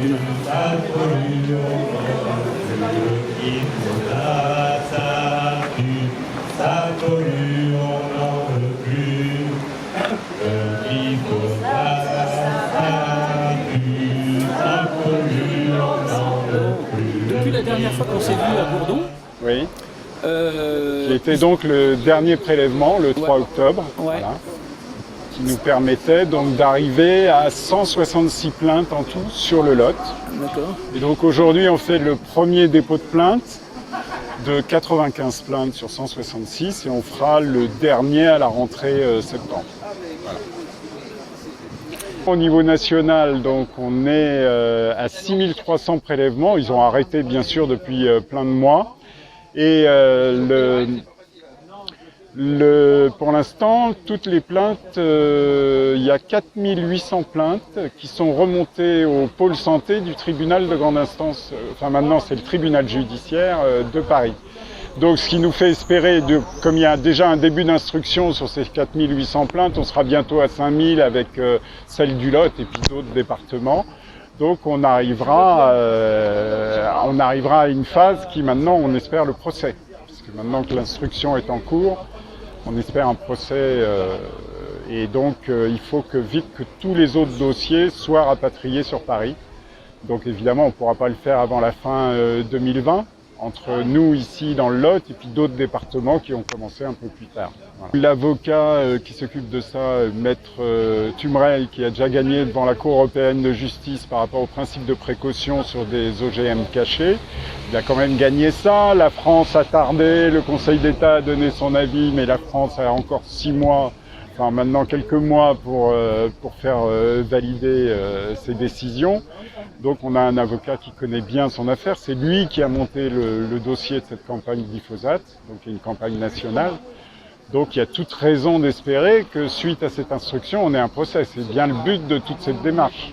légumes. Depuis la dernière fois qu'on s'est vu à Bourdon, Oui. Qui était donc le dernier prélèvement, le 3 octobre, ouais. voilà, qui nous permettait donc d'arriver à 166 plaintes en tout sur le Lot. D'accord. Et donc aujourd'hui, on fait le premier dépôt de plainte de 95 plaintes sur 166 et on fera le dernier à la rentrée septembre. Voilà. Au niveau national, donc, on est à 6300 prélèvements. Ils ont arrêté bien sûr depuis plein de mois. Et pour l'instant, toutes les plaintes, il y a 4800 plaintes qui sont remontées au pôle santé du tribunal de grande instance, enfin maintenant c'est le tribunal judiciaire de Paris. Donc ce qui nous fait espérer, comme il y a déjà un début d'instruction sur ces 4800 plaintes, on sera bientôt à 5000 avec celle du Lot et puis d'autres départements. Donc on arrivera à une phase qui maintenant on espère le procès. Parce que maintenant que l'instruction est en cours, on espère un procès et donc il faut que vite que tous les autres dossiers soient rapatriés sur Paris. Donc évidemment on ne pourra pas le faire avant la fin 2020, entre nous ici dans le Lot et puis d'autres départements qui ont commencé un peu plus tard. Voilà. L'avocat qui s'occupe de ça, Maître Tumrel, qui a déjà gagné devant la Cour européenne de justice par rapport au principe de précaution sur des OGM cachés, il a quand même gagné ça. La France a tardé, le Conseil d'État a donné son avis, mais la France a encore 6 mois, enfin maintenant quelques mois pour faire valider ses décisions. Donc on a un avocat qui connaît bien son affaire, c'est lui qui a monté le dossier de cette campagne glyphosate, donc une campagne nationale. Donc il y a toute raison d'espérer que suite à cette instruction, on ait un procès. C'est bien le but de toute cette démarche.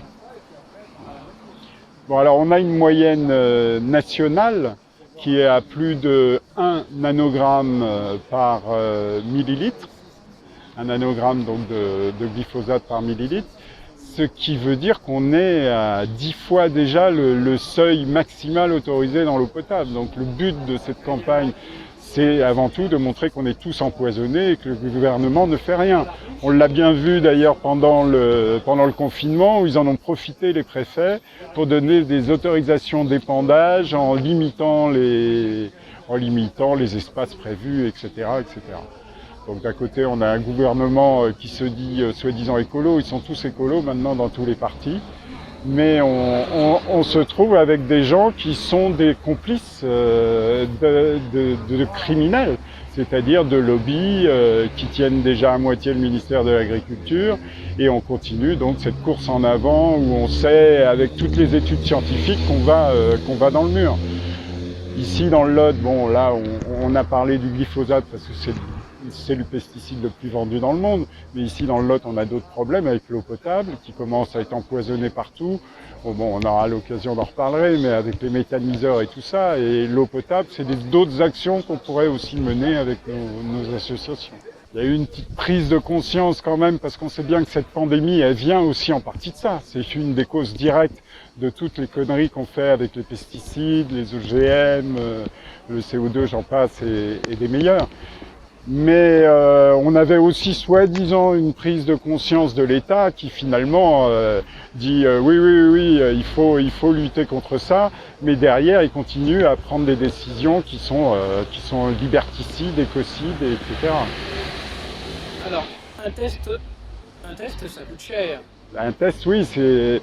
Bon alors on a une moyenne nationale qui est à plus de 1 nanogramme par millilitre. 1 nanogramme donc de glyphosate par millilitre. Ce qui veut dire qu'on est à 10 fois déjà le seuil maximal autorisé dans l'eau potable. Donc le but de cette campagne, c'est avant tout de montrer qu'on est tous empoisonnés et que le gouvernement ne fait rien. On l'a bien vu d'ailleurs pendant le confinement où ils en ont profité les préfets pour donner des autorisations d'épandage en limitant les espaces prévus, etc., etc. Donc d'un côté, on a un gouvernement qui se dit soi-disant écolo, ils sont tous écolos maintenant dans tous les partis, mais on se trouve avec des gens qui sont des complices de criminels, c'est-à-dire de lobbies qui tiennent déjà à moitié le ministère de l'Agriculture, et on continue donc cette course en avant où on sait avec toutes les études scientifiques qu'on va dans le mur. Ici dans le Lot, bon là on a parlé du glyphosate parce que c'est le pesticide le plus vendu dans le monde, mais ici dans le Lot on a d'autres problèmes avec l'eau potable qui commence à être empoisonnée partout. Bon, on aura l'occasion d'en reparler, mais avec les méthaniseurs et tout ça, et l'eau potable, c'est d'autres actions qu'on pourrait aussi mener avec nos associations. Il y a eu une petite prise de conscience quand même, parce qu'on sait bien que cette pandémie, elle vient aussi en partie de ça. C'est une des causes directes de toutes les conneries qu'on fait avec les pesticides, les OGM, le CO2, j'en passe, et des meilleurs. Mais on avait aussi soi-disant une prise de conscience de l'État qui finalement dit oui, il faut lutter contre ça, mais derrière il continue à prendre des décisions qui sont liberticides, écocides, etc. Alors, un test ça coûte cher. Un test, oui, c'est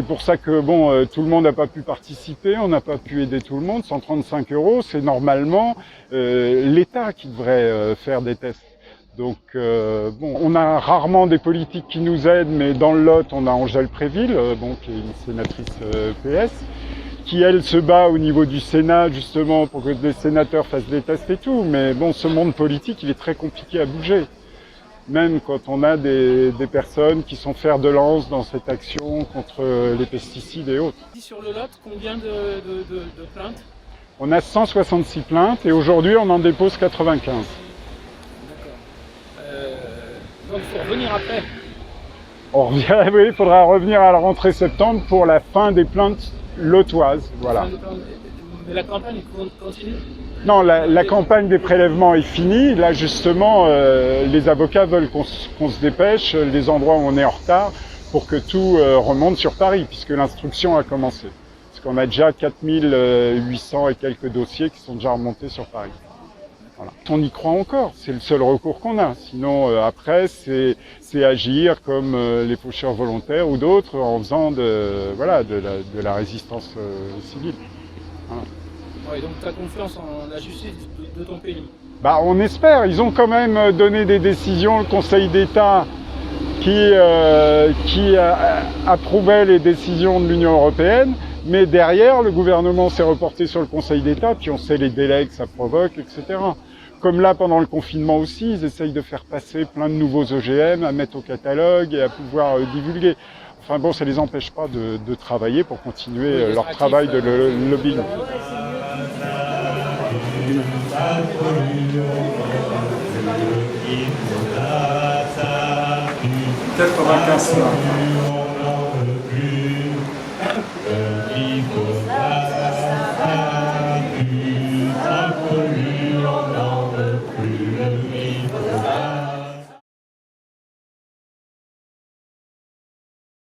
pour ça que bon, tout le monde n'a pas pu participer, on n'a pas pu aider tout le monde. 135 €, c'est normalement l'État qui devrait faire des tests. Donc bon, on a rarement des politiques qui nous aident, mais dans le Lot, on a Angèle Préville, qui est une sénatrice PS, qui elle se bat au niveau du Sénat justement pour que les sénateurs fassent des tests et tout. Mais bon, ce monde politique, il est très compliqué à bouger. Même quand on a des personnes qui sont fer de lance dans cette action contre les pesticides et autres. Sur le Lot, combien de plaintes? On a 166 plaintes et aujourd'hui on en dépose 95. D'accord. Donc il faut revenir après. Oui, il faudra revenir à la rentrée septembre pour la fin des plaintes lotoises. Voilà. Mais la campagne continue? Non, la campagne des prélèvements est finie. Là, justement, les avocats veulent qu'on se dépêche, les endroits où on est en retard, pour que tout remonte sur Paris, puisque l'instruction a commencé. Parce qu'on a déjà 4800 et quelques dossiers qui sont déjà remontés sur Paris. Voilà. On y croit encore, c'est le seul recours qu'on a. Sinon, après, c'est agir comme les faucheurs volontaires ou d'autres en faisant de la résistance civile. Voilà. Ouais, donc tu as confiance en la justice de ton pays? Bah, on espère. Ils ont quand même donné des décisions, le Conseil d'État qui approuvait les décisions de l'Union européenne, mais derrière, le gouvernement s'est reporté sur le Conseil d'État, puis on sait les délais que ça provoque, etc. Comme là, pendant le confinement aussi, ils essayent de faire passer plein de nouveaux OGM à mettre au catalogue et à pouvoir divulguer. Enfin bon, ça ne les empêche pas de travailler pour continuer leur travail de lobbying. 95 là.